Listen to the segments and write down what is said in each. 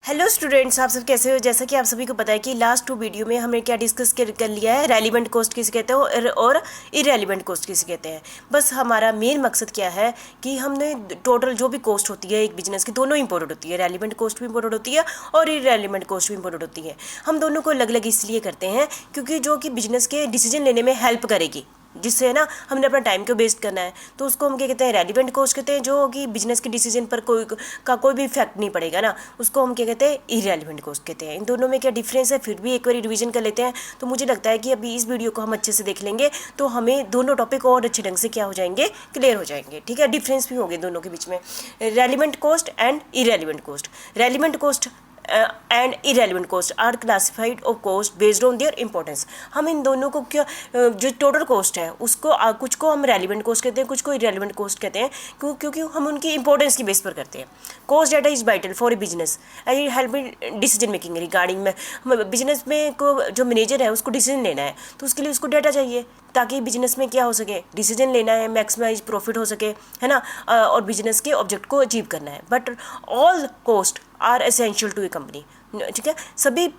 Hello students, आप सब कैसे हो। जैसा कि आप सभी को पता है कि लास्ट 2 वीडियो में हमने क्या डिस्कस कर लिया है, रेलिवेंट कॉस्ट किसे कहते हैं और इरेलीवेंट कॉस्ट किसे कहते हैं। बस हमारा मेन मकसद क्या है कि हमने टोटल जो भी कॉस्ट होती है एक बिजनेस की, दोनों इंपॉर्टेंट होती है। रेलिवेंट कॉस्ट भी इंपॉर्टेंट होती है और इरेलीवेंट कॉस्ट भी इंपॉर्टेंट होती है। हम दोनों को अलग अलग इसलिए करते हैं क्योंकि जो कि बिजनेस के डिसीजन लेने में हेल्प करेगी, जिससे ना हमने अपना टाइम को वेस्ट करना है, तो उसको हम क्या कहते हैं, रेलिवेंट कॉस्ट कहते हैं। जो कि बिजनेस के डिसीजन पर कोई भी इफेक्ट नहीं पड़ेगा ना, उसको हम क्या कहते हैं, इरेलीवेंट कॉस्ट कहते हैं। इन दोनों में क्या डिफरेंस है फिर भी एक बार रिवीजन कर लेते हैं। तो मुझे लगता है कि अभी इस वीडियो को हम अच्छे से देख लेंगे तो हमें दोनों टॉपिक और अच्छे ढंग से क्या हो जाएंगे, क्लियर हो जाएंगे। ठीक है, डिफरेंस भी होंगे दोनों के बीच में, relevant cost and irrelevant cost. Relevant cost and irrelevant cost are classified of cost based on their importance. हम इन दोनों को क्या, जो टोटल कॉस्ट है उसको कुछ को हम रेलिवेंट कॉस्ट कहते हैं, कुछ को इरेलीवेंट कॉस्ट कहते हैं, क्योंकि हम उनकी इंपॉर्टेंस की बेस पर करते हैं। Cost data is vital for a business and it help in decision making regarding में। बिजनेस में को जो मैनेजर है उसको डिसीजन लेना है तो उसके लिए उसको डाटा चाहिए, ताकि बिजनेस में क्या हो सके, डिसीजन लेना है, मैक्सिमाइज प्रॉफिट हो सके, है ना, और बिजनेस के ऑब्जेक्ट को अचीव करना है। But all cost are essential to a company. ठीक है, सभी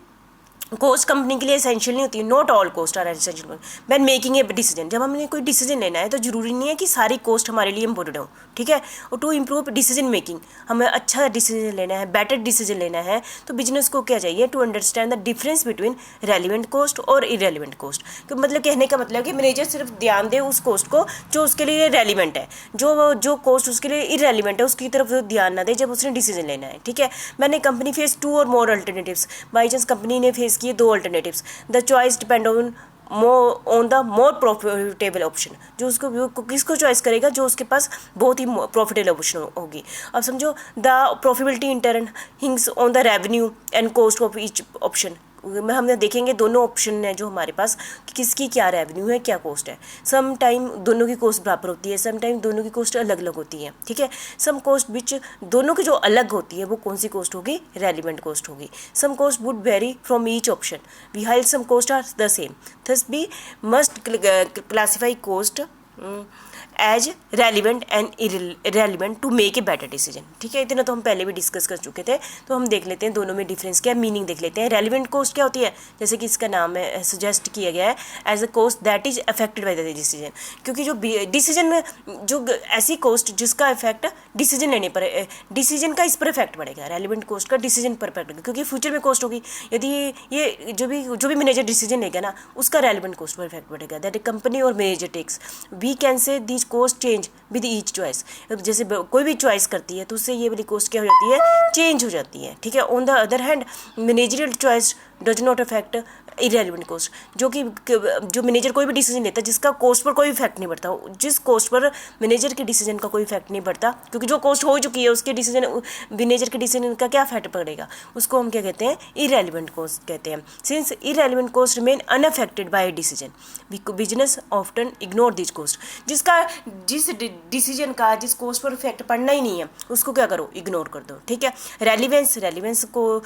कॉस्ट कंपनी के लिए एसेंशियल नहीं होती है। Not all cost are essential when making a decision. जब हमने कोई डिसीजन लेना है तो जरूरी नहीं है कि सारी कॉस्ट हमारे लिए इंपॉर्टेंट हो। ठीक है, और टू इम्प्रूव डिसीजन मेकिंग, हमें अच्छा डिसीजन लेना है, बेटर डिसीजन लेना है, तो बिजनेस को क्या चाहिए, to understand the difference between relevant cost और इरेलीवेंट कॉस्ट। मतलब कहने का मतलब कि मैनेजर सिर्फ ध्यान दे उस कॉस्ट को जो उसके लिए रेलिवेंट है, जो कॉस्ट उसके लिए इरेलीवेंट है उसकी तरफ ध्यान ना दे जब उसने डिसीजन लेना है। ठीक है, मैंने कंपनी फेस 2 और मोर अल्टरनेटिव्स। बाई चांस कंपनी ने फेस किए 2 alternatives, the choice depend on the more profitable option. जो उसको किसको चॉइस करेगा, जो उसके पास बहुत ही प्रॉफिटेबल ऑप्शन होगी। अब समझो, the profitability in turn हिंग्स on the revenue and cost of each option. में हमने देखेंगे दोनों ऑप्शन है जो हमारे पास, कि किसकी क्या रेवेन्यू है, क्या कॉस्ट है। सम टाइम दोनों की कॉस्ट बराबर होती है, सम टाइम दोनों की कॉस्ट अलग अलग होती है। ठीक है, सम कॉस्ट विच दोनों की जो अलग होती है वो कौन सी कॉस्ट होगी, रेलिवेंट कॉस्ट होगी। Some cost would vary from each option while some costs are the same, thus we must classify cost as relevant and irrelevant to make a better decision. ठीक है, इतना तो हम पहले भी डिस्कस कर चुके थे, तो हम देख लेते हैं दोनों में डिफरेंस क्या है, मीनिंग देख लेते हैं। रेलिवेंट कॉस्ट क्या होती है, जैसे कि इसका नाम है सजेस्ट किया गया है as a cost that is affected by the decision. क्योंकि जो डिसीजन, जो ऐसी कॉस्ट जिसका इफेक्ट डिसीजन लेने पर, डिसीजन का इस पर इफेक्ट पड़ेगा, रेलिवेंट कॉस्ट का डिसीजन पर इफेक्ट पड़ेगा, क्योंकि फ्यूचर में कॉस्ट होगी। यदि ये जो भी मैनेजर डिसीजन लेगा ना, उसका रेलिवेंट कॉस्ट पर इफेक्ट पड़ेगा, दैट ए कंपनी और manager takes. We can say these cost change with each choice. जैसे कोई भी चॉइस करती है तो उससे ये वाली कॉस्ट क्या हो जाती है, चेंज हो जाती है। ठीक है, on the other hand managerial choice does not affect irrelevant cost. जो मैनेजर कोई भी डिसीजन लेता है जिसका कॉस्ट पर कोई इफेक्ट नहीं पड़ता, जिस कॉस्ट पर मैनेजर के डिसीजन का कोई इफेक्ट नहीं पड़ता, क्योंकि जो कॉस्ट हो चुकी है उसके डिसीजन, मैनेजर के डिसीजन का क्या इफेक्ट पड़ेगा, उसको हम क्या कहते हैं, इरेलीवेंट कॉस्ट कहते हैं। Since irrelevant cost remain unaffected bye decision, business often ignore this cost. जिस डिसीजन का, जिस कॉस्ट पर इफेक्ट पड़ना ही नहीं है उसको क्या करो, इग्नोर कर दो। ठीक है, रेलिवेंस को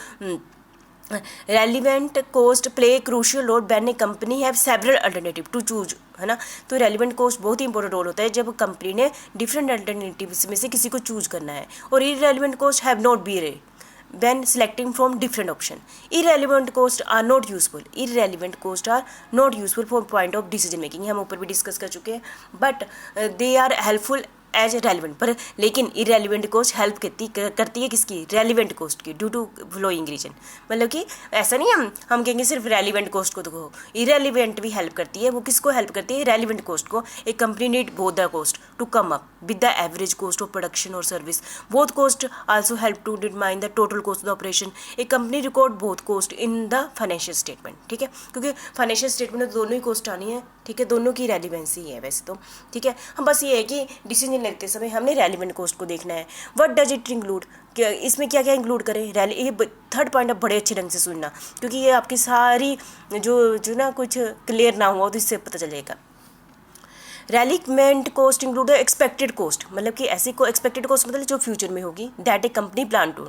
relevant cost play crucial role when a company have several alternative to choose, है ना। तो रेलिवेंट कॉस्ट बहुत ही इंपॉर्टेंट रोल होता है जब कंपनी ने डिफरेंट अल्टरनेटिव्स में से किसी को चूज करना है। और irrelevant cost have not be रे when selecting from different option. Irrelevant costs are not useful. Irrelevant costs are not useful for point of decision making. हम ऊपर भी डिस्कस कर चुके हैं, but they are helpful as relevant. पर लेकिन irrelevant cost help करती है किसकी, रेलिवेंट कॉस्ट की, ड्यू टू फ्लोइंग रीजन। मतलब कि ऐसा नहीं हम कहेंगे सिर्फ रेलिवेंट कॉस्ट को देखो, इरेलीवेंट भी हेल्प करती है। वो किसको हेल्प करती है, रेलिवेंट कॉस्ट को। एक company need both the cost to come up with the average cost of production और service. Both cost also help to determine the total cost of the operation. एक company record both cost in the financial statement. ठीक है, क्योंकि financial statement में दोनों ही cost आनी है। ठीक है, दोनों की रेलिवेंसी है वैसे तो। ठीक है, हम बस ये है कि डिसीजन लेते समय हमने रेलिवेंट कॉस्ट को देखना है। व्हाट डज इट इंक्लूड, इसमें क्या क्या इंक्लूड करें। ये थर्ड पॉइंट आप बड़े अच्छे ढंग से सुनना, क्योंकि ये आपकी सारी जो ना कुछ क्लियर ना हुआ तो इससे पता चलेगा। Relevant cost include expected cost, मतलब कि ऐसी को एक्सपेक्टेड कॉस्ट मतलब जो फ्यूचर में होगी, that a company plan to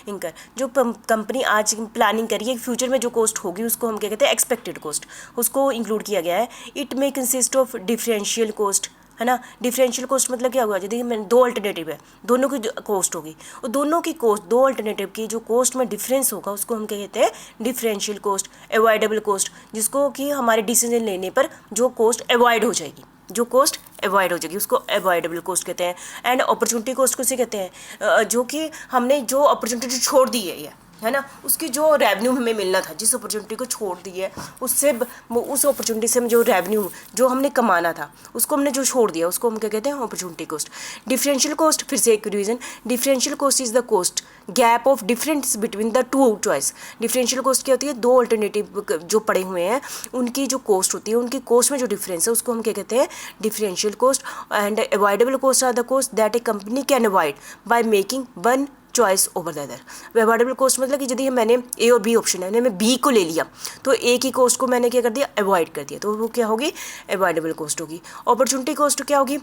incur. जो कंपनी आज प्लानिंग करिए फ्यूचर में जो कॉस्ट होगी उसको हम क्या कहते हैं, एक्सपेक्टेड कॉस्ट, उसको इंक्लूड किया गया है। It may consist of differential cost, है ना। डिफरेंशियल कॉस्ट मतलब क्या हुआ, यदि मैंने दो अल्टरनेटिव है, दोनों की कॉस्ट होगी और दोनों की कॉस्ट, दो अल्टरनेटिव की जो कॉस्ट में डिफरेंस होगा उसको हम क्या कहते हैं, डिफरेंशियल कॉस्ट, अवॉइडेबल कॉस्ट, जिसको कि हमारे डिसीजन लेने पर जो कॉस्ट अवॉइड हो जाएगी, जो कॉस्ट अवॉइड हो जाएगी उसको अवॉइडेबल कॉस्ट कहते हैं। एंड अपॉर्चुनिटी कॉस्ट को से कहते हैं जो कि हमने जो अपॉर्चुनिटी छोड़ दी है ना, उसकी जो रेवेन्यू हमें मिलना था, जिस अपॉर्चुनिटी को छोड़ दी है उससे उस अपॉर्चुनिटी से जो रेवेन्यू जो हमने कमाना था उसको हमने जो छोड़ दिया उसको हम क्या कहते हैं, अपॉर्चुनिटी कॉस्ट। डिफरेंशियल कॉस्ट, फिर से एक revision, differential cost is the cost gap of difference between the two choice. Differential cost क्या होती है, दो अल्टरनेटिव जो पड़े हुए हैं उनकी जो कॉस्ट होती है, उनकी कॉस्ट में जो डिफरेंस है उसको हम क्या कहते हैं, differential cost. And avoidable cost are the cost that a company can avoid by making one choice over the other. Avoidable cost मतलब कि यदि मैंने ए और बी ऑप्शन है, मैंने बी को ले लिया तो ए की कॉस्ट को मैंने क्या कर दिया, अवॉइड कर दिया, तो वो क्या होगी, अवॉइडेबल कॉस्ट होगी। अपॉर्चुनिटी कॉस्ट क्या होगी,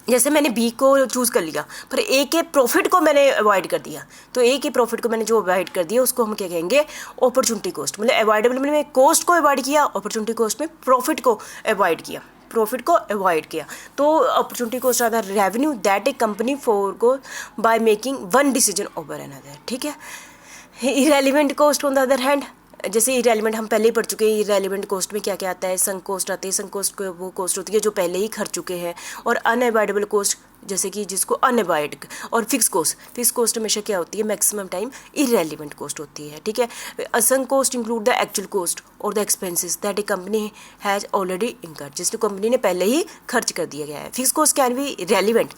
जैसे मैंने बी को चूज़ कर लिया पर ए के प्रॉफिट को मैंने अवॉइड कर दिया, तो ए के प्रॉफिट को मैंने जो अवॉइड कर दिया उसको हम क्या कहेंगे, अपॉर्चुनिटी कॉस्ट। मतलब अवॉइडेबल में कॉस्ट को अवॉइड किया, अपॉर्चुनिटी कॉस्ट में प्रॉफिट को अवॉइड किया, प्रॉफिट को अवॉइड किया। तो opportunity cost are the revenue that a company forgo by making one decision over another, ठीक है। Irrelevant cost on the other hand, जैसे इरेलीवेंट हम पहले ही पढ़ चुके हैं, इरेलीवेंट कॉस्ट में क्या क्या आता है, संक कॉस्ट आती है, संक कॉस्ट को वो कॉस्ट होती है जो पहले ही खर्च चुके हैं, और अनअवॉइडेबल कॉस्ट जैसे कि जिसको अनअवॉइड, और फिक्स कॉस्ट हमेशा क्या होती है, मैक्सिमम टाइम इरेलीवेंट कॉस्ट होती है, ठीक है। Sunk cost include the actual cost और the expenses that a company has already incurred, जिसको कंपनी ने पहले ही खर्च कर दिया गया है। Fix cost can be relevant,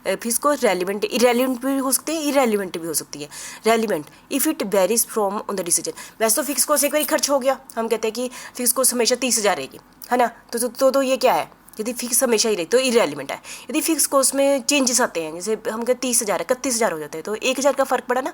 fix cost relevant, irrelevant भी हो सकती है, इरेलीवेंट भी हो सकती है। Relevant if it varies from on the decision, वैसे तो फिक्स कॉस्ट एक बार खर्च हो गया, हम कहते हैं कि फिक्स कॉस्ट हमेशा 30,000 रहेगी, है ना, तो ये क्या है, यदि फिक्स हमेशा ही रही तो इरेलीवेंट है। यदि फिक्स कॉस्ट में चेंजेस आते हैं, जैसे हम कहते 30,000 31,000 हो जाते हैं, तो 1,000 का फर्क पड़ा ना,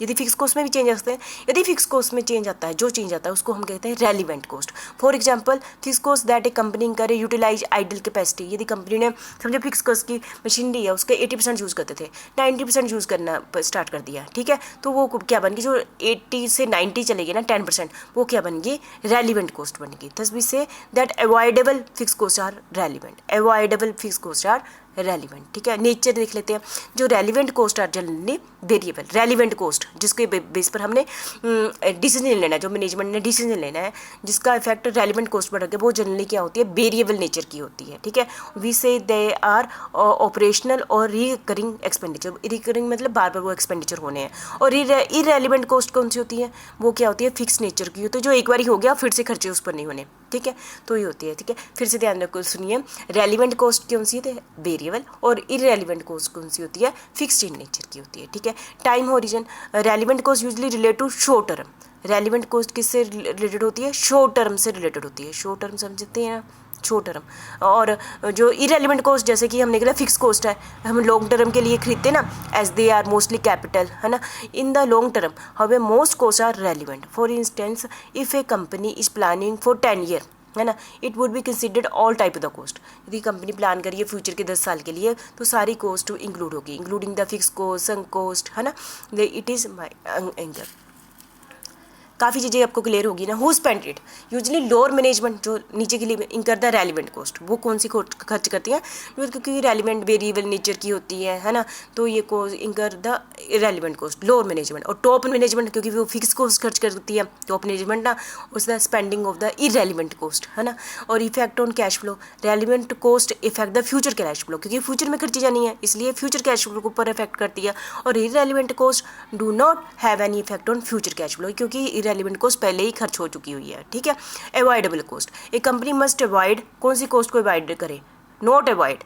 यदि फिक्स कॉस्ट में भी चेंज आते हैं, यदि फिक्स कॉस्ट में चेंज आता है, जो चेंज आता है उसको हम कहते हैं relevant cost. For example fix cost that a company करे यूटिलाइज आइडल कैपेसिटी, यदि कंपनी ने समझो फिक्स कॉस्ट की मशीनरी है उसके 80% यूज़ करते थे, 90% यूज़ करना स्टार्ट कर दिया, ठीक है, तो वो क्या बन गई, जो 80 से 90 चलेगी ना 10%, वो क्या बन गई, रेलिवेंट कॉस्ट बन गई। Thus we say that avoidable fix cost are relevant, avoidable fix cost are relevant, ठीक है। नेचर देख लेते हैं, जो relevant cost are generally variable, relevant cost जिसके बेस पर हमने डिसीजन लेना है, जो मैनेजमेंट ने डिसीजन लेना है जिसका इफेक्ट रेलिवेंट कॉस्ट पर रखे, वो जनरली क्या होती है, वेरिएबल नेचर की होती है, ठीक है। वी से दे आर ऑपरेशनल और रिकरिंग एक्सपेंडिचर, रिकरिंग मतलब बार बार वो एक्सपेंडिचर होने हैं, और इरेलीवेंट कॉस्ट कौन सी होती है, वो क्या होती है, फिक्स नेचर की होती है, जो एक बार ही हो गया फिर से खर्चे उस पर नहीं होने, ठीक है, तो ये होती है, ठीक है। फिर से ध्यान रखो, सुनिए, रेलिवेंट कॉस्ट कौन सी है, वेरिएबल, और इरेलीवेंट कॉस्ट कौन सी होती है, फिक्स्ड इन नेचर की होती है, ठीक है। Time horizon, relevant cost usually relate to short term, relevant cost किससे रिलेटेड होती है, शॉर्ट टर्म से रिलेटेड होती है, शॉर्ट टर्म समझते हैं ना, शॉर्ट टर्म। और जो इरेलीवेंट कॉस्ट जैसे कि हमने कहा फिक्स कॉस्ट है, हम लॉन्ग टर्म के लिए खरीदते हैं ना, as they are mostly capital, है ना, in the long term how most cost are relevant. For instance if a company is planning for 10 year, है ना, it would be considered all type of the cost. यदि company plan करिए future के 10 साल के लिए तो सारी कॉस्ट इंक्लूड होगी, including the fix cost, sunk cost, है ना, इट इज़ माई एंगर। काफ़ी चीज़ें आपको क्लियर होगी ना। Who spend it, usually lower management जो नीचे के लिए इनकर द रेलिवेंट कॉस्ट, वो कौन सी खर्च करती है, क्योंकि रेलिवेंट वेरिएबल नेचर की होती है ना, तो ये इनकर the relevant cost lower management. और टॉप मैनेजमेंट क्योंकि वो फिक्स कॉस्ट खर्च करती है, टॉप मैनेजमेंट ना, उस the spending of the irrelevant cost, है ना। और effect on cash flow, relevant cost effect the future cash flow, क्योंकि फ्यूचर में खर्ची जानी है इसलिए फ्यूचर कैश फ्लो के ऊपर इफेक्ट करती है। और irrelevant cost do not have any effect on future cash flow, क्योंकि रेलिवेंट कॉस्ट पहले ही खर्च हो चुकी हुई है, ठीक है। अवॉइडेबल कॉस्ट, एक कंपनी मस्ट अवॉइड, कौन सी कॉस्ट को अवॉइड करे, नॉट अवॉइड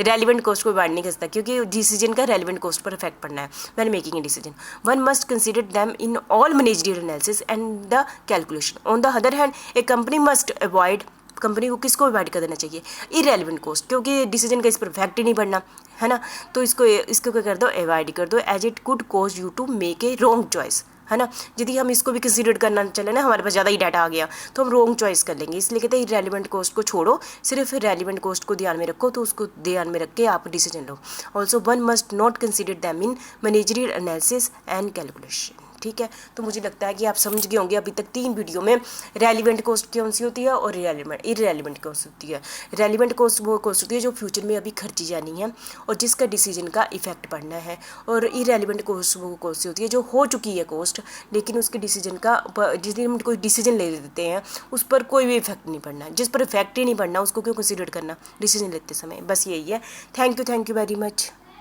रेलिवेंट कॉस्ट को अवॉइड नहीं कर सकता, क्योंकि डिसीजन का रेलिवेंट कॉस्ट पर इफेक्ट पड़ना है when making a decision. One must consider them in all managerial analysis and the calculation. On the other hand A company must avoid, company को किसको अवॉइड कर देना चाहिए, इरेलीवेंट कॉस्ट, क्योंकि डिसीजन का इस पर इफेक्ट ही नहीं पड़ना, है ना, तो इसको क्या कर दो, अवॉइड कर दो, as it could cause you to make a wrong choice, है ना। यदि हम इसको भी कंसीडर करना चले ना, हमारे पास ज़्यादा ही डाटा आ गया तो हम रॉन्ग चॉइस कर लेंगे, इसलिए कहते हैं रेलिवेंट कॉस्ट को छोड़ो, सिर्फ रेलिवेंट कॉस्ट को ध्यान में रखो, तो उसको ध्यान में रख के आप decision low. Also one must not consider them in managerial analysis and calculation. ठीक है। तो मुझे लगता है कि आप समझ गए होंगे अभी तक 3 वीडियो में रेलिवेंट कॉस्ट कौन सी होती है और इरेलीवेंट कॉस्ट होती है। रेलिवेंट कॉस्ट वो कॉस्ट होती है जो फ्यूचर में अभी खर्ची जानी है और जिसका डिसीजन का इफेक्ट पड़ना है, और इरेलीवेंट कॉस्ट वो कॉस्ट होती है जो हो चुकी है कॉस्ट, लेकिन उसके डिसीजन का जिस दिन हम कोई डिसीजन ले लेते हैं उस पर कोई भी इफेक्ट नहीं पड़ना, जिस पर इफेक्ट ही नहीं पड़ना उसको क्यों कंसिडर करना डिसीजन लेते समय। बस यही है। Thank you very much.